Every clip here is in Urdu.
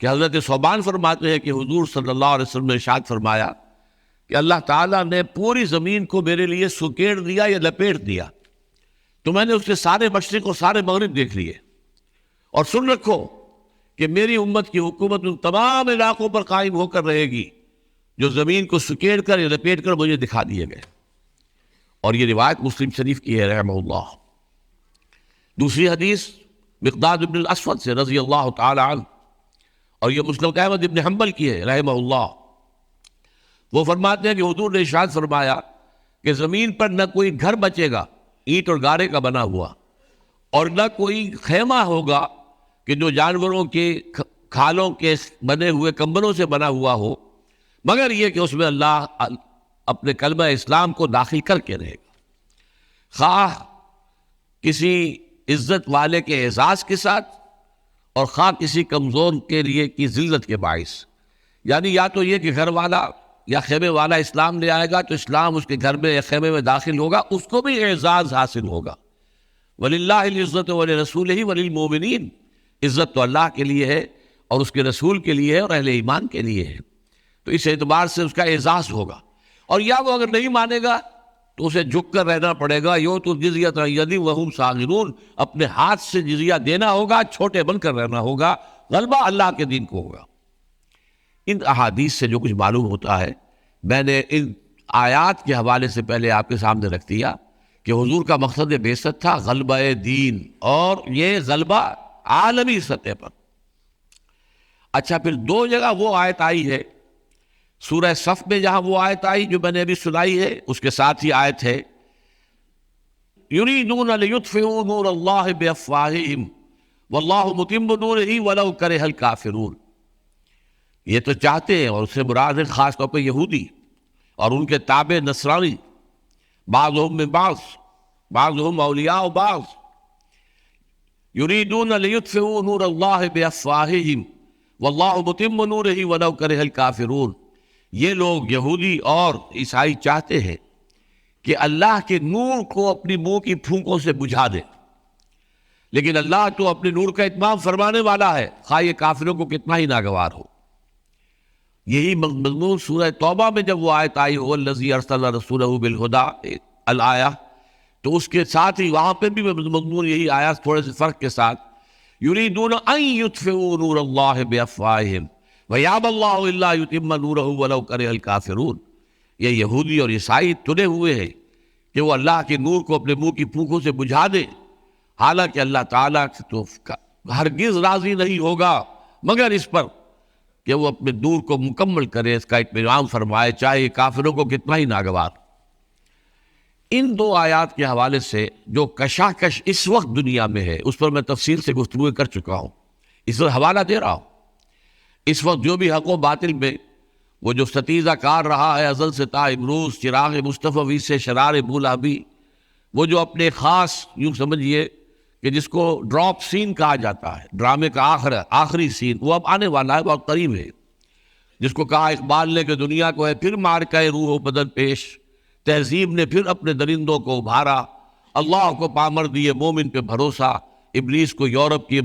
کہ حضرت ثوبان فرماتے ہیں کہ حضور صلی اللہ علیہ وسلم نے ارشاد فرمایا کہ اللہ تعالیٰ نے پوری زمین کو میرے لیے سکیڑ دیا یا لپیٹ دیا، تو میں نے اس کے سارے مشرق اور سارے مغرب دیکھ لیے، اور سن رکھو کہ میری امت کی حکومت ان تمام علاقوں پر قائم ہو کر رہے گی جو زمین کو سکیڑ کر یا لپیٹ کر مجھے دکھا دیے گئے۔ اور یہ روایت مسلم شریف کی ہے رحمہ اللہ۔ دوسری حدیث مقداد بن الاسود سے رضی اللہ تعالی عنہ، اور یہ مسند احمد بن حنبل کی ہے رحمہ اللہ۔ وہ فرماتے ہیں کہ حضور نے ارشاد فرمایا کہ زمین پر نہ کوئی گھر بچے گا اینٹ اور گارے کا بنا ہوا، اور نہ کوئی خیمہ ہوگا کہ جو جانوروں کے کھالوں کے بنے ہوئے کمبلوں سے بنا ہوا ہو، مگر یہ کہ اس میں اللہ اپنے کلمہ اسلام کو داخل کر کے رہے گا، خواہ کسی عزت والے کے اعزاز کے ساتھ اور خواہ کسی کمزور کے لیے کی ذلت کے باعث۔ یعنی یا تو یہ کہ گھر والا یا خیمے والا اسلام لے آئے گا تو اسلام اس کے گھر میں یا خیمے میں داخل ہوگا، اس کو بھی اعزاز حاصل ہوگا۔ وَلِلَّهِ الْعِزَّةُ وَلِرَسُولِهِ وَلِلْمُؤْمِنِينَ، عزت تو اللہ کے لیے ہے اور اس کے رسول کے لیے ہے اور اہل ایمان کے لیے ہے، تو اس اعتبار سے اس کا اعزاز ہوگا۔ اور یا وہ اگر نہیں مانے گا تو اسے جھک کر رہنا پڑے گا، یُؤْتُوا الْجِزْیَۃَ عَنْ یَدٍ وَهُمْ صَاغِرُونَ، اپنے ہاتھ سے جزیہ دینا ہوگا، چھوٹے بن کر رہنا ہوگا، غلبہ اللہ کے دین کو ہوگا۔ ان احادیث سے جو کچھ معلوم ہوتا ہے میں نے ان آیات کے حوالے سے پہلے آپ کے سامنے رکھ دیا کہ حضور کا مقصد بعثت تھا غلبہ دین، اور یہ غلبہ عالمی سطح پر۔ اچھا، پھر دو جگہ وہ آیت آئی ہے، سورہ صف میں جہاں وہ آیت آئی جو میں نے ابھی سنائی ہے، اس کے ساتھ ہی آیت ہے یریدون لیطفئوا نور اللہ بافواہہم واللہ متم نورہ ولو کرہ الکافرون۔ یہ تو چاہتے ہیں، اور اس سے مراد ہے خاص طور پہ یہودی اور ان کے تابع نصرانی، بعضهم من بعض بعضهم اولیاء بعض، یریدون لیطفئوا نور اللہ بافواہہم واللہ متم نورہ ولو کرہ الکافرون۔ یہ لوگ یہودی اور عیسائی چاہتے ہیں کہ اللہ کے نور کو اپنی منہ کی پھونکوں سے بجھا دے، لیکن اللہ تو اپنے نور کا اتمام فرمانے والا ہے، خواہ یہ کافروں کو کتنا ہی ناگوار ہو۔ یہی مضمون سورہ توبہ میں جب وہ آیت آئی هو الذی ارسل رسولہ بالہدی الآیہ، تو اس کے ساتھ ہی وہاں پہ بھی مضمون یہی آیا، تھوڑے سے فرق کے ساتھ، یریدون ان یطفئوا نور اللہ بافواہہم ویابی اللہ الا یتم نورہ ولو کرہ الکافرون۔ یہ یہودی اور عیسائی تلے ہوئے ہیں کہ وہ اللہ کے نور کو اپنے منہ کی پھونکوں سے بجھا دیں، حالانکہ اللہ تعالیٰ تو ہرگز راضی نہیں ہوگا مگر اس پر کہ وہ اپنے نور کو مکمل کرے، اس کا اتمام فرمائے، چاہے کافروں کو کتنا ہی ناگوار۔ ان دو آیات کے حوالے سے جو کشاکش اس وقت دنیا میں ہے اس پر میں تفصیل سے گفتگو کر چکا ہوں، اس پر حوالہ دے رہا ہوں۔ اس وقت جو بھی حق و باطل میں وہ جو ستیزہ کار رہا ہے ازل سے تا امروز، چراغ مصطفی سے شرار بولابی، وہ جو اپنے خاص یوں سمجھیے کہ جس کو ڈراپ سین کہا جاتا ہے، ڈرامے کا آخری سین، وہ اب آنے والا ہے، بہت قریب ہے، جس کو کہا اقبال نے کہ دنیا کو ہے پھر مارکہ روح و بدن پیش، تہذیب نے پھر اپنے درندوں کو ابھارا، اللہ کو پامر دیے مومن پہ بھروسہ، ابلیس کو یورپ کی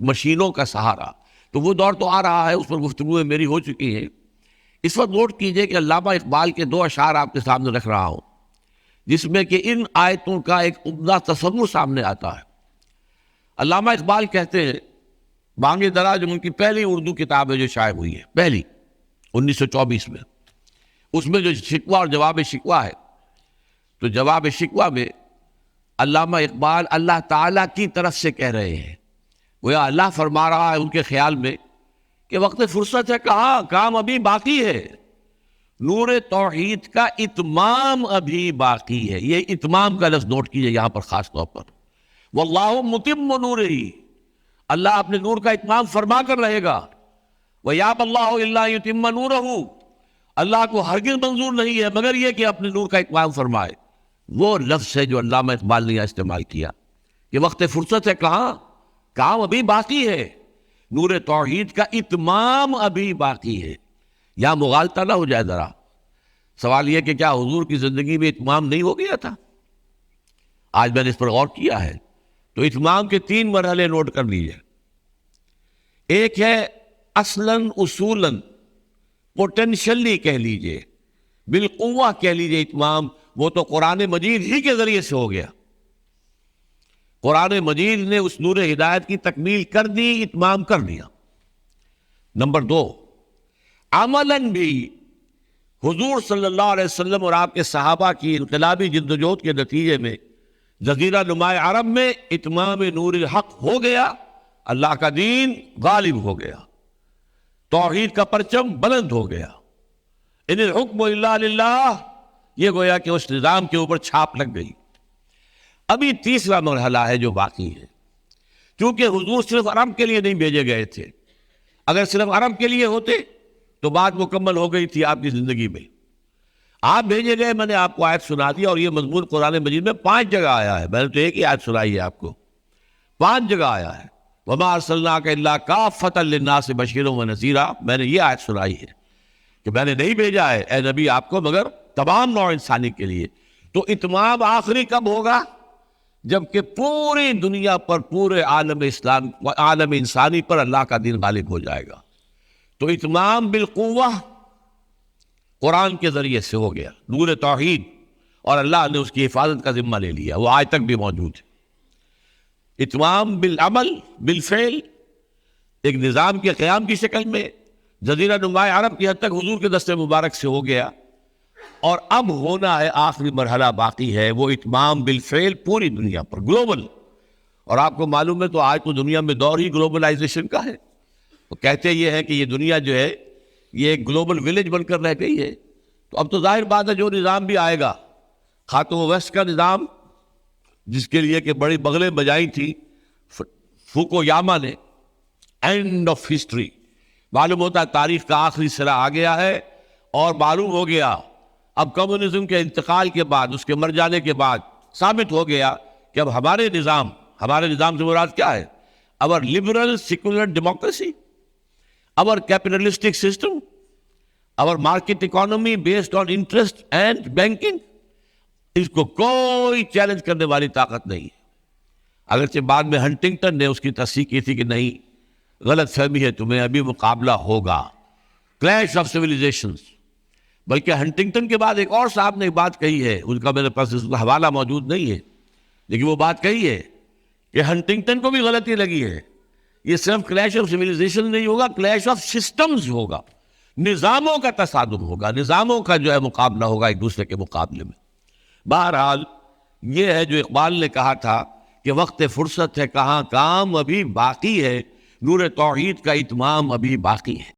مشینوں کا سہارا۔ تو وہ دور تو آ رہا ہے، اس پر گفتگو میری ہو چکی ہے۔ اس وقت نوٹ کیجئے کہ علامہ اقبال کے دو اشعار آپ کے سامنے رکھ رہا ہوں، جس میں کہ ان آیتوں کا ایک عمدہ تصور سامنے آتا ہے۔ علامہ اقبال کہتے ہیں، بانگ درا جو ان کی پہلی اردو کتاب ہے جو شائع ہوئی ہے، پہلی 1924 میں، اس میں جو شکوہ اور جواب شکوہ ہے، تو جواب شکوہ میں علامہ اقبال اللہ تعالیٰ کی طرف سے کہہ رہے ہیں، وہ اللہ فرما رہا ہے ان کے خیال میں کہ وقت فرصت ہے، کہاں کام ابھی باقی ہے، نور توحید کا اتمام ابھی باقی ہے۔ یہ اتمام کا لفظ نوٹ کیجئے یہاں پر خاص طور پر، واللہ متم نورہ، اللہ اپنے نور کا اتمام فرما کر رہے گا، ویابی اللہ الا یتم نورہ، اللہ کو ہرگز منظور نہیں ہے مگر یہ کہ اپنے نور کا اتمام فرمائے۔ وہ لفظ ہے جو علامہ اقبال نے استعمال کیا کہ وقت فرصت ہے، کہاں کام ابھی باقی ہے، نور توحید کا اتمام ابھی باقی ہے۔ یہاں مغالطہ نہ ہو جائے ذرا، سوال یہ کہ کیا حضور کی زندگی میں اتمام نہیں ہو گیا تھا؟ آج میں نے اس پر غور کیا ہے تو اتمام کے 3 مرحلے نوٹ کر لیجئے۔ ایک ہے اصلاً اصولاً پوٹینشلی کہہ لیجئے، بالقوہ کہہ لیجئے اتمام، وہ تو قرآن مجید ہی کے ذریعے سے ہو گیا۔ قرآن مجید نے اس نور ہدایت کی تکمیل کر دی، اتمام کر دیا۔ نمبر 2، عملاً بھی حضور صلی اللہ علیہ وسلم اور آپ کے صحابہ کی انقلابی جدوجہد کے نتیجے میں جزیرہ نماء عرب میں اتمام نور الحق ہو گیا، اللہ کا دین غالب ہو گیا، توحید کا پرچم بلند ہو گیا۔ ان الحکم الا للہ، یہ گویا کہ اس نظام کے اوپر چھاپ لگ گئی۔ ابھی تیسرا مرحلہ ہے جو باقی ہے، چونکہ حضور صرف عرب کے لیے نہیں بھیجے گئے تھے، اگر صرف عرب کے لیے ہوتے تو بات مکمل ہو گئی تھی آپ کی زندگی میں۔ آپ بھیجے گئے، میں نے آپ کو آیت سنا دی، اور یہ مضمون قرآن مجید میں 5 جگہ آیا ہے، میں نے تو ایک ہی آیت سنائی ہے آپ کو، 5 جگہ آیا ہے۔ وَمَا أَرْسَلْنَاكَ إِلَّا كَافَّةً لِلنَّاسِ بَشِيرًا وَنَذِيرًا، میں نے یہ آیت سنائی ہے کہ میں نے نہیں بھیجا ہے اے نبی آپ کو مگر تمام نوع انسانی کے لیے۔ تو اتمام آخری کب ہوگا؟ جبکہ پوری دنیا پر، پورے عالم اسلام، عالم انسانی پر اللہ کا دین غالب ہو جائے گا۔ تو اتمام بالقوہ قرآن کے ذریعے سے ہو گیا، نور توحید، اور اللہ نے اس کی حفاظت کا ذمہ لے لیا، وہ آج تک بھی موجود ہے۔ اتمام بالعمل، بالفعل، ایک نظام کے قیام کی شکل میں جزیرہ نماء عرب کی حد تک حضور کے دست مبارک سے ہو گیا، اور اب ہونا ہے آخری مرحلہ باقی ہے، وہ اتمام بالفعل پوری دنیا پر، گلوبل۔ اور آپ کو معلوم ہے تو آج تو دنیا میں دور ہی گلوبلائزیشن کا ہے۔ وہ کہتے یہ ہے کہ یہ دنیا جو ہے یہ ایک گلوبل ولیج بن کر رہ گئی ہے۔ تو اب تو ظاہر بات ہے جو نظام بھی آئے گا، خواہ تو وہ ویسٹ کا نظام جس کے لیے کہ بڑی بغلیں بجائی تھی فوکویاما نے، اینڈ آف ہسٹری، معلوم ہوتا ہے تاریخ کا آخری سرا آ گیا ہے، اور معلوم ہو گیا اب کمیونزم کے انتقال کے بعد، اس کے مر جانے کے بعد ثابت ہو گیا کہ اب ہمارے نظام سے مراد کیا ہے؟ our liberal secular democracy, our capitalistic system, our market economy based on interest and banking، اس کو کوئی چیلنج کرنے والی طاقت نہیں ہے۔ اگرچہ بعد میں ہنٹنگٹن نے اس کی تصحیح کی تھی کہ نہیں، غلط فہمی ہے تمہیں، ابھی مقابلہ ہوگا، کلیش آف سویلائزیشنز۔ بلکہ ہنٹنگٹن کے بعد ایک اور صاحب نے ایک بات کہی ہے، ان کا میرے پاس اس کا حوالہ موجود نہیں ہے، لیکن وہ بات کہی ہے کہ ہنٹنگٹن کو بھی غلطی لگی ہے، یہ صرف کلیش آف سویلائزیشن نہیں ہوگا، کلیش آف سسٹمز ہوگا، نظاموں کا تصادم ہوگا، نظاموں کا جو ہے مقابلہ ہوگا ایک دوسرے کے مقابلے میں۔ بہرحال یہ ہے جو اقبال نے کہا تھا کہ وقت فرصت ہے کہاں کام ابھی باقی ہے، نور توحید کا اتمام ابھی باقی ہے۔